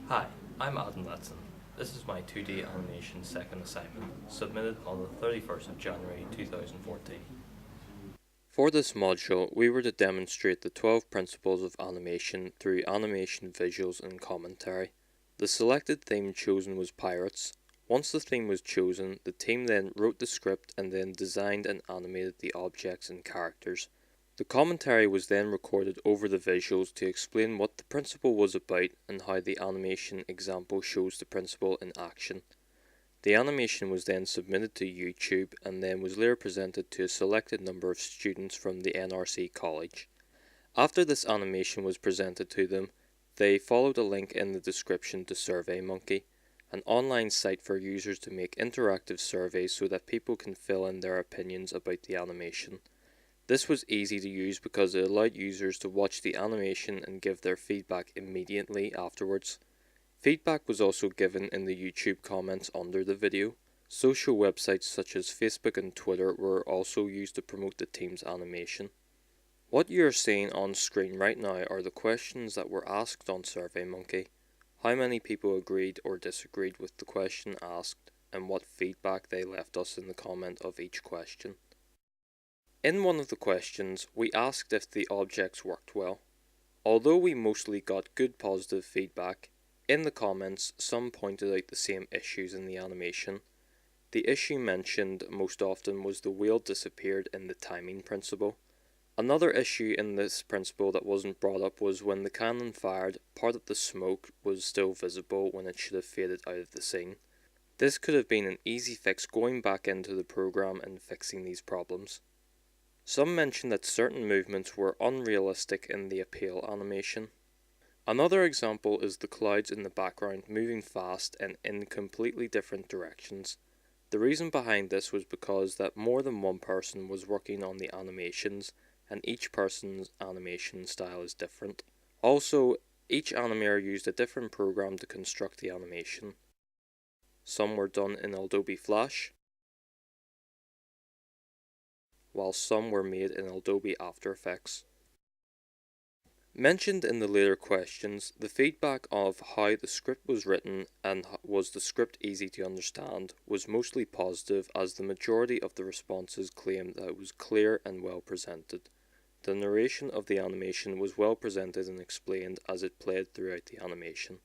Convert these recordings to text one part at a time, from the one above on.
Hi, I'm Adam Letson. This is my 2D animation second assignment, submitted on the 31st of January 2014. For this module, we were to demonstrate the 12 principles of animation through animation visuals and commentary. The selected theme chosen was pirates. Once the theme was chosen, the team then wrote the script and then designed and animated the objects and characters. The commentary was then recorded over the visuals to explain what the principle was about and how the animation example shows the principle in action. The animation was then submitted to YouTube and then was later presented to a selected number of students from the NRC College. After this animation was presented to them, they followed a link in the description to SurveyMonkey, an online site for users to make interactive surveys so that people can fill in their opinions about the animation. This was easy to use because it allowed users to watch the animation and give their feedback immediately afterwards. Feedback was also given in the YouTube comments under the video. Social websites such as Facebook and Twitter were also used to promote the team's animation. What you are seeing on screen right now are the questions that were asked on SurveyMonkey. How many people agreed or disagreed with the question asked, and what feedback they left us in the comment of each question. In one of the questions, we asked if the objects worked well. Although we mostly got good positive feedback, in the comments some pointed out the same issues in the animation. The issue mentioned most often was the wheel disappeared in the timing principle. Another issue in this principle that wasn't brought up was when the cannon fired, part of the smoke was still visible when it should have faded out of the scene. This could have been an easy fix going back into the program and fixing these problems. Some mentioned that certain movements were unrealistic in the appeal animation. Another example is the clouds in the background moving fast and in completely different directions. The reason behind this was because that more than one person was working on the animations, and each person's animation style is different. Also, each animator used a different program to construct the animation. Some were done in Adobe Flash, while some were made in Adobe After Effects. Mentioned in the later questions, the feedback of how the script was written and was the script easy to understand was mostly positive, as the majority of the responses claimed that it was clear and well presented. The narration of the animation was well presented and explained as it played throughout the animation.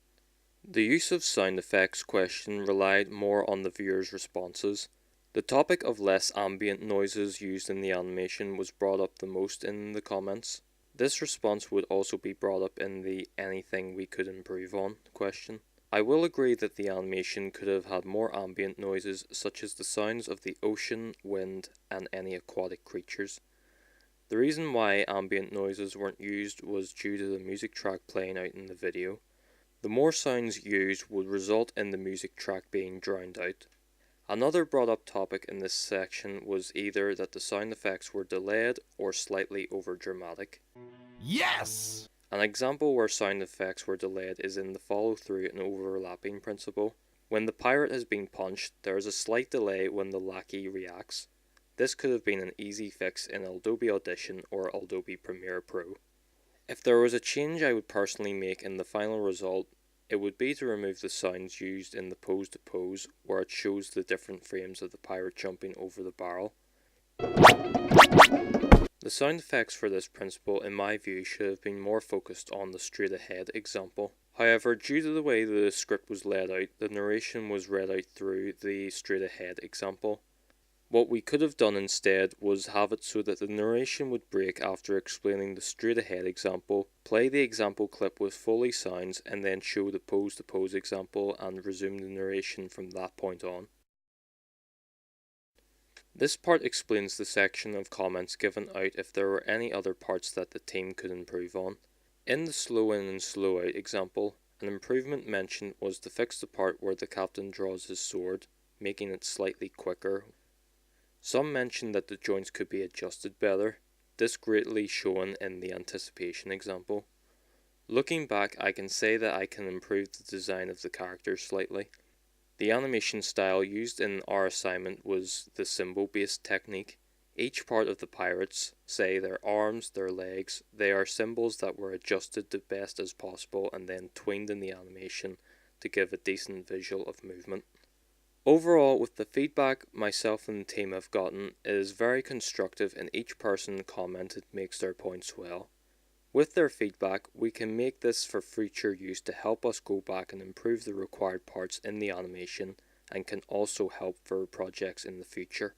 The use of sound effects question relied more on the viewer's responses. The topic of less ambient noises used in the animation was brought up the most in the comments. This response would also be brought up in the anything we could improve on question. I will agree that the animation could have had more ambient noises such as the sounds of the ocean, wind, and any aquatic creatures. The reason why ambient noises weren't used was due to the music track playing out in the video. The more sounds used would result in the music track being drowned out. Another brought up topic in this section was either that the sound effects were delayed or slightly overdramatic. Yes! An example where sound effects were delayed is in the follow through and overlapping principle. When the pirate has been punched, there is a slight delay when the lackey reacts. This could have been an easy fix in Adobe Audition or Adobe Premiere Pro. If there was a change I would personally make in the final result, it would be to remove the sounds used in the pose to pose, where it shows the different frames of the pirate jumping over the barrel. The sound effects for this principle, in my view, should have been more focused on the straight ahead example. However, due to the way the script was laid out, the narration was read out through the straight ahead example. What we could have done instead was have it so that the narration would break after explaining the straight ahead example, play the example clip with Foley sounds, and then show the pose to pose example and resume the narration from that point on. This part explains the section of comments given out if there were any other parts that the team could improve on. In the slow in and slow out example, an improvement mentioned was to fix the part where the captain draws his sword, making it slightly quicker. Some mentioned that the joints could be adjusted better, this greatly shown in the anticipation example. Looking back, I can say that I can improve the design of the characters slightly. The animation style used in our assignment was the symbol-based technique. Each part of the pirates, say their arms, their legs, they are symbols that were adjusted the best as possible and then twined in the animation to give a decent visual of movement. Overall, with the feedback myself and the team have gotten, it is very constructive and each person commented makes their points well. With their feedback, we can make this for future use to help us go back and improve the required parts in the animation and can also help for projects in the future.